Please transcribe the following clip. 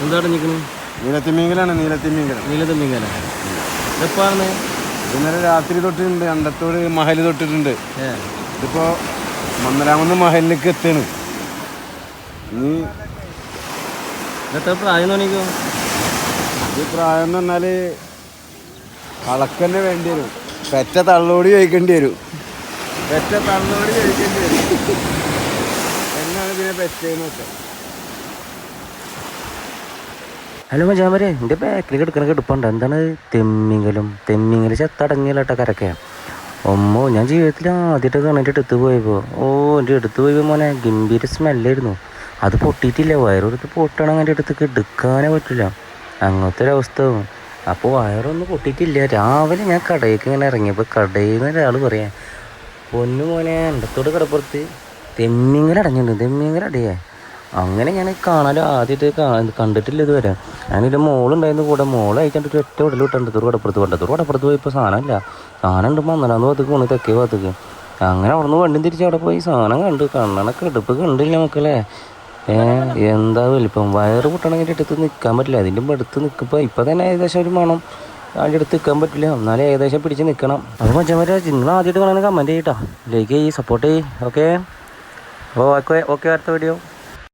എന്താ നിൽക്കണു? നീലത്തിമീങ്കലാണ്. നീലത്തിമീങ്കല എപ്പാണ്? ഇന്നലെ രാത്രി തൊട്ടിട്ടുണ്ട്. അണ്ടത്തോട് മഹൽ തൊട്ടിട്ടുണ്ട്. ഇതിപ്പോ മന്നരാമന്ന് മഹലിലേക്ക് എത്താണ്. ഇനി എത്ര പ്രായം തോന്നിക്കോ? ഇത് പ്രായം എന്ന് പറഞ്ഞാല് അളക്കന്നെ വേണ്ടി വരും. പെറ്റ തള്ളോടി കഴിക്കേണ്ടി വരും. എന്നാണ് ഇതിനെ പെറ്റെന്നൊക്കെ. ഹലോ മച്ചാമാരെ, എൻ്റെ ബാക്കിൽ കിടക്കണ കിടപ്പുണ്ട്. എന്താണ് തെമ്മിങ്കൽ ചത്തടങ്ങിയല്ലോട്ടോ കരക്കയാണ്. ഒമ്മോ, ഞാൻ ജീവിതത്തിൽ ആദ്യമായിട്ട് കാണാൻ എടുത്ത് പോയപ്പോൾ എൻ്റെ അടുത്ത് പോയപ്പോൾ മോനെ ഗംഭീര സ്മെല്ലായിരുന്നു. അത് പൊട്ടിയിട്ടില്ല. വയറെടുത്ത് പൊട്ടണം. എൻ്റെ അടുത്തേക്ക് എടുക്കാനേ പറ്റില്ല. അങ്ങനത്തെ ഒരവസ്ഥ. അപ്പോൾ വയറൊന്നും പൊട്ടിയിട്ടില്ല. രാവിലെ ഞാൻ കടയിലേക്ക് ഇങ്ങനെ ഇറങ്ങിയപ്പോൾ കടയിൽ നിന്ന് ഒരാൾ പറയാം, പൊന്നു മോനെ അണ്ടത്തോട് കടപ്പുറത്ത് തെമ്മിങ്കലടഞ്ഞിട്ടുണ്ട്. അങ്ങനെ ഞാൻ കാണാൻ ആദ്യമായിട്ട് കണ്ടിട്ടില്ല ഇതുവരെ. ഞാനിൻ്റെ മോളുണ്ടായിരുന്നു കൂടെ. മോളായിട്ട് ഒറ്റ ഉടൽ വിട്ടണ്ടത്തോട് കടപ്പുറത്ത് പോയപ്പോൾ സാധനം ഉണ്ട്. മന്നലാന്ന് ഭാഗത്തേക്ക് പോണു, തെക്കേ ഭാഗത്തേക്ക്. അങ്ങനെ അവിടെ നിന്ന് വണ്ടിയും തിരിച്ച് അവിടെ പോയി സാധനം കണ്ടു. കണ്ണണൊക്കെ എടുപ്പ് കണ്ടില്ല മക്കളെ. എന്താ വലിപ്പം. വയറ് പൊട്ടണമെങ്കിൽ എടുത്ത് നിൽക്കാൻ പറ്റില്ല. അതിൻ്റെ അടുത്ത് നിൽക്കുമ്പോൾ ഇപ്പം തന്നെ ഏകദേശം ഒരു മണം അതിൻ്റെ അടുത്ത് നിൽക്കാൻ പറ്റില്ല. എന്നാലും ഏകദേശം പിടിച്ച് നിൽക്കണം. അത് മച്ചാമാരെ, നിങ്ങൾ ആദ്യമായിട്ട് കാണാൻ കമൻറ്റ് ചെയ്യട്ടോ, ലൈക്ക് ചെയ്യ്, സപ്പോർട്ട് ചെയ്യ്. ഓക്കെ, അപ്പോൾ ഓക്കെ, അടുത്ത വീഡിയോ.